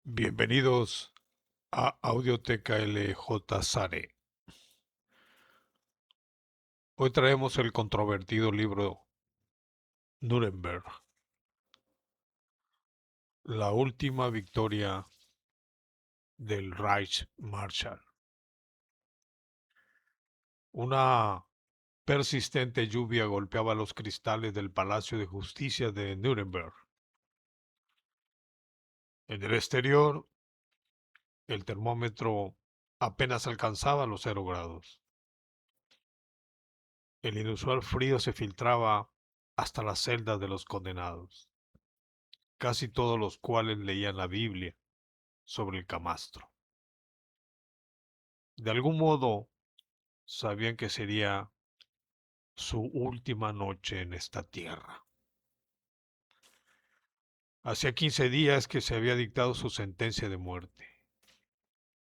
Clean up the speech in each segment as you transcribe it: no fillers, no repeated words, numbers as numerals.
Bienvenidos a Audioteca LJ Sare. Hoy traemos el controvertido libro Nuremberg, la última victoria del Reich Marshall. Una persistente lluvia golpeaba los cristales del Palacio de Justicia de Nuremberg. En el exterior, el termómetro apenas alcanzaba los 0 grados. El inusual frío se filtraba hasta las celdas de los condenados, casi todos los cuales leían la Biblia sobre el camastro. De algún modo sabían que sería su última noche en esta tierra. Hacía 15 días que se había dictado su sentencia de muerte,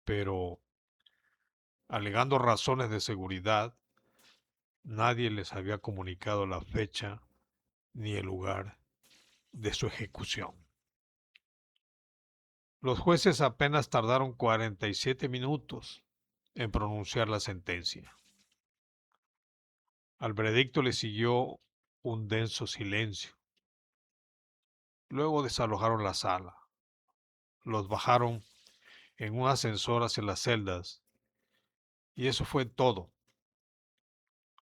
pero, alegando razones de seguridad, nadie les había comunicado la fecha ni el lugar de su ejecución. Los jueces apenas tardaron 47 minutos en pronunciar la sentencia. Al veredicto le siguió un denso silencio. Luego desalojaron la sala, los bajaron en un ascensor hacia las celdas y eso fue todo.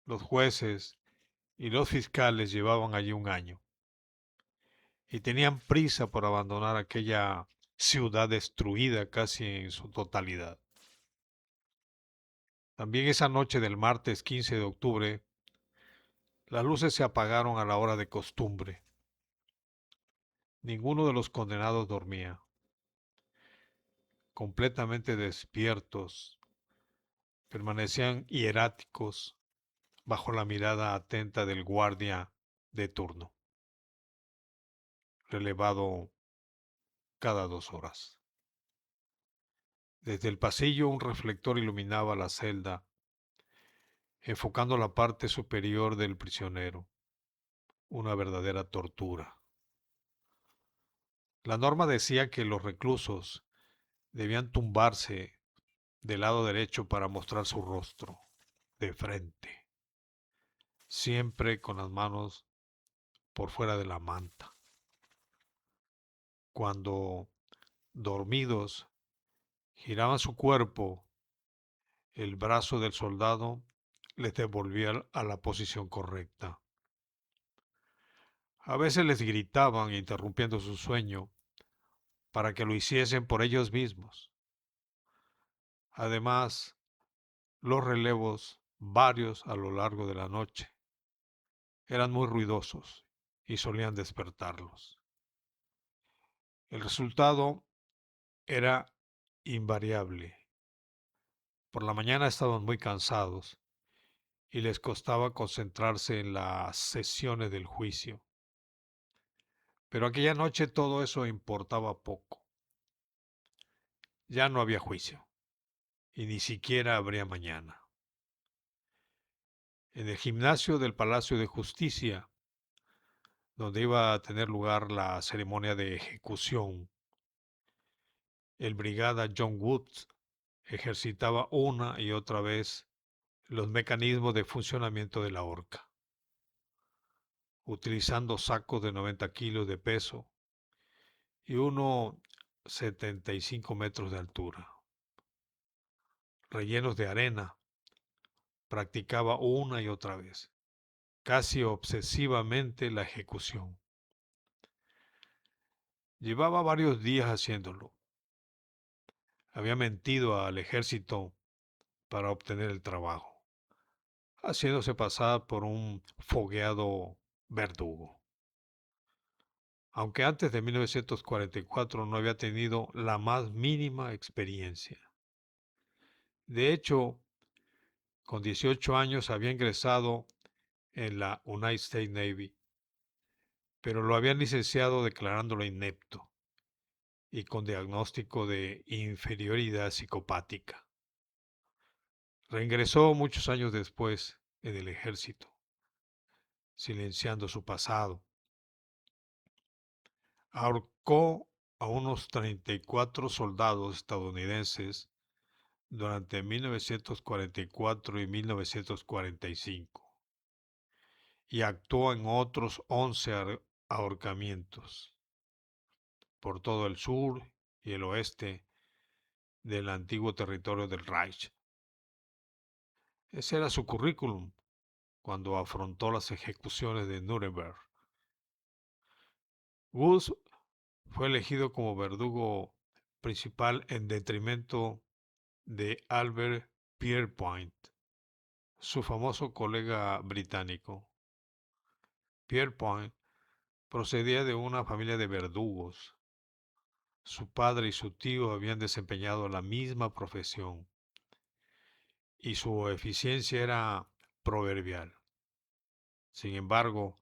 Los jueces y los fiscales llevaban allí un año y tenían prisa por abandonar aquella ciudad destruida casi en su totalidad. También esa noche del martes 15 de octubre, las luces se apagaron a la hora de costumbre. Ninguno de los condenados dormía. Completamente despiertos, permanecían hieráticos bajo la mirada atenta del guardia de turno, relevado cada 2 horas. Desde el pasillo un reflector iluminaba la celda, enfocando la parte superior del prisionero, una verdadera tortura. La norma decía que los reclusos debían tumbarse del lado derecho para mostrar su rostro, de frente, siempre con las manos por fuera de la manta. Cuando, dormidos, giraban su cuerpo, el brazo del soldado les devolvía a la posición correcta. A veces les gritaban, interrumpiendo su sueño, para que lo hiciesen por ellos mismos. Además, los relevos, varios a lo largo de la noche, eran muy ruidosos y solían despertarlos. El resultado era invariable. Por la mañana estaban muy cansados y les costaba concentrarse en las sesiones del juicio. Pero aquella noche todo eso importaba poco. Ya no había juicio y ni siquiera habría mañana. En el gimnasio del Palacio de Justicia, donde iba a tener lugar la ceremonia de ejecución, el brigada John Woods ejercitaba una y otra vez los mecanismos de funcionamiento de la horca, utilizando sacos de 90 kilos de peso y 1,75 metros de altura, rellenos de arena. Practicaba una y otra vez, casi obsesivamente, la ejecución. Llevaba varios días haciéndolo. Había mentido al ejército para obtener el trabajo, haciéndose pasar por un fogueado verdugo. Aunque antes de 1944 no había tenido la más mínima experiencia. De hecho, con 18 años había ingresado en la United States Navy, pero lo habían licenciado declarándolo inepto y con diagnóstico de inferioridad psicopática. Reingresó muchos años después en el ejército, silenciando su pasado. Ahorcó a unos 34 soldados estadounidenses durante 1944 y 1945 y actuó en otros 11 ahorcamientos por todo el sur y el oeste del antiguo territorio del Reich. Ese era su currículum cuando afrontó las ejecuciones de Nuremberg. Woods fue elegido como verdugo principal en detrimento de Albert Pierrepoint, su famoso colega británico. Pierrepoint procedía de una familia de verdugos. Su padre y su tío habían desempeñado la misma profesión y su eficiencia era proverbial. Sin embargo,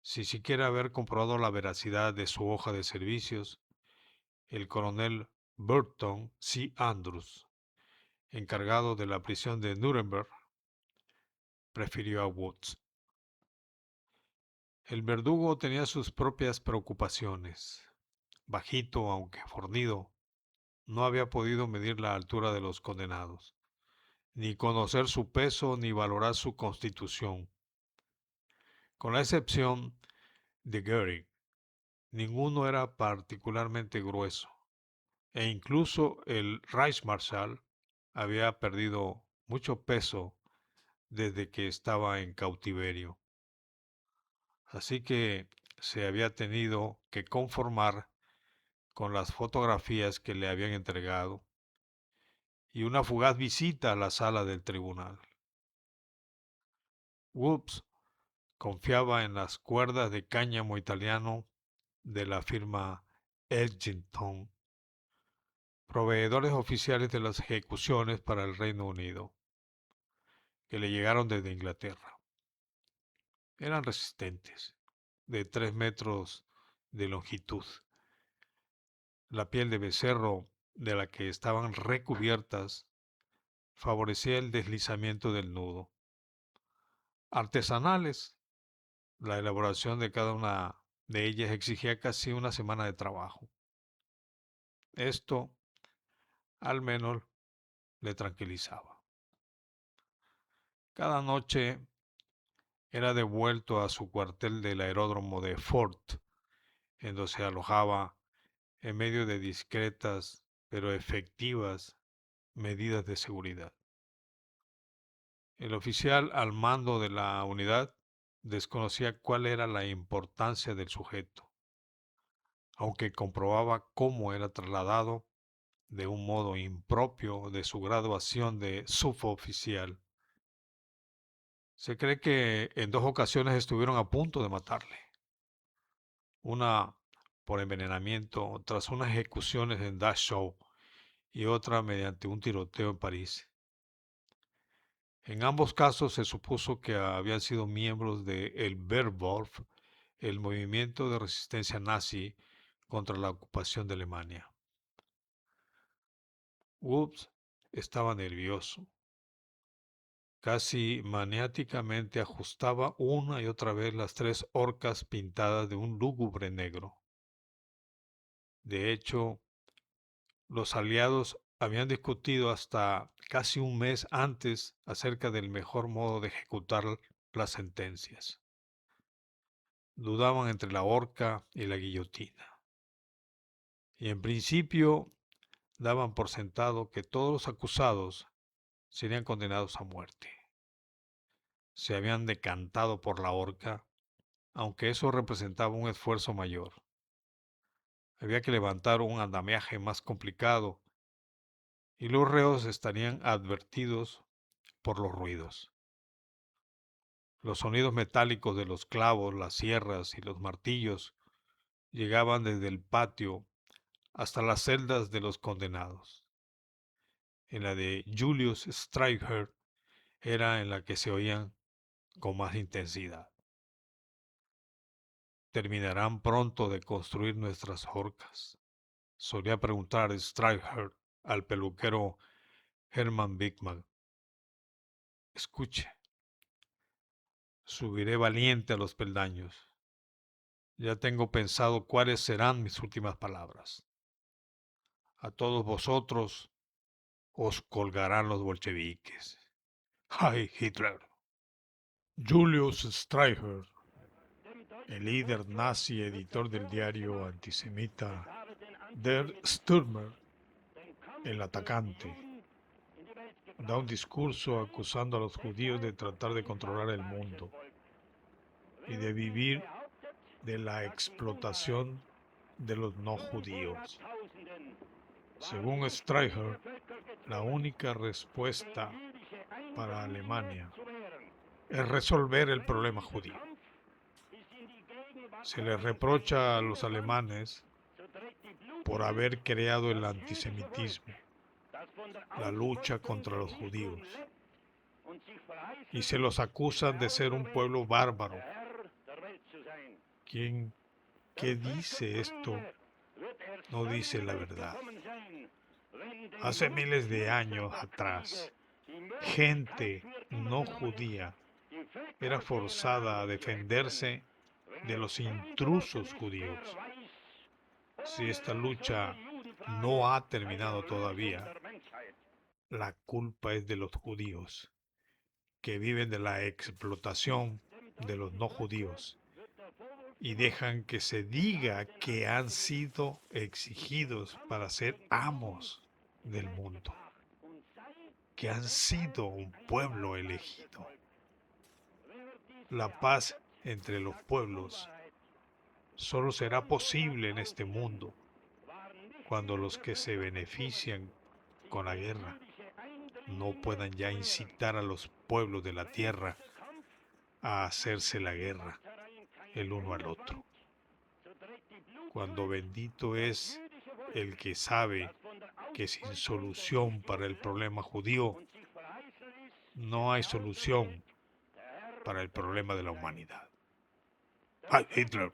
sin siquiera haber comprobado la veracidad de su hoja de servicios, el coronel Burton C. Andrews, encargado de la prisión de Nuremberg, prefirió a Woods. El verdugo tenía sus propias preocupaciones. Bajito, aunque fornido, no había podido medir la altura de los condenados, ni conocer su peso ni valorar su constitución. Con la excepción de Goering, ninguno era particularmente grueso, e incluso el Reichsmarschall había perdido mucho peso desde que estaba en cautiverio. Así que se había tenido que conformar con las fotografías que le habían entregado y una fugaz visita a la sala del tribunal. Woods confiaba en las cuerdas de cáñamo italiano de la firma Edgington, proveedores oficiales de las ejecuciones para el Reino Unido, que le llegaron desde Inglaterra. Eran resistentes, de 3 metros de longitud. La piel de becerro de la que estaban recubiertas favorecía el deslizamiento del nudo. Artesanales, la elaboración de cada una de ellas exigía casi una semana de trabajo. Esto, al menos, le tranquilizaba. Cada noche era devuelto a su cuartel del aeródromo de Fort, en donde se alojaba en medio de discretas pero efectivas medidas de seguridad. El oficial al mando de la unidad desconocía cuál era la importancia del sujeto, aunque comprobaba cómo era trasladado de un modo impropio de su graduación de suboficial. Se cree que en 2 ocasiones estuvieron a punto de matarle. Una por envenenamiento tras unas ejecuciones en Dachau y otra mediante un tiroteo en París. En ambos casos se supuso que habían sido miembros de el Werwolf, el movimiento de resistencia nazi contra la ocupación de Alemania. Woods estaba nervioso. Casi maniáticamente ajustaba una y otra vez las 3 horcas pintadas de un lúgubre negro. De hecho, los aliados habían discutido hasta casi un mes antes acerca del mejor modo de ejecutar las sentencias. Dudaban entre la horca y la guillotina. Y en principio daban por sentado que todos los acusados serían condenados a muerte. Se habían decantado por la horca, aunque eso representaba un esfuerzo mayor. Había que levantar un andamiaje más complicado y los reos estarían advertidos por los ruidos. Los sonidos metálicos de los clavos, las sierras y los martillos llegaban desde el patio hasta las celdas de los condenados. En la de Julius Streicher era en la que se oían con más intensidad. ¿Terminarán pronto de construir nuestras horcas?, solía preguntar Streicher al peluquero Hermann Wickman. Escuche, subiré valiente a los peldaños. Ya tengo pensado cuáles serán mis últimas palabras. A todos vosotros os colgarán los bolcheviques. ¡Ay, Hitler! Julius Streicher, el líder nazi, editor del diario antisemita Der Stürmer, el atacante, da un discurso acusando a los judíos de tratar de controlar el mundo y de vivir de la explotación de los no judíos. Según Streicher, la única respuesta para Alemania es resolver el problema judío. Se les reprocha a los alemanes por haber creado el antisemitismo, la lucha contra los judíos, y se los acusan de ser un pueblo bárbaro. Quien que dice esto no dice la verdad. Hace miles de años atrás, gente no judía era forzada a defenderse de los intrusos judíos. Si esta lucha no ha terminado todavía, la culpa es de los judíos, que viven de la explotación de los no judíos y dejan que se diga que han sido exigidos para ser amos del mundo, que han sido un pueblo elegido. La paz entre los pueblos solo será posible en este mundo cuando los que se benefician con la guerra no puedan ya incitar a los pueblos de la tierra a hacerse la guerra el uno al otro. Cuando bendito es el que sabe que sin solución para el problema judío no hay solución para el problema de la humanidad. ¡Ay, Hitler!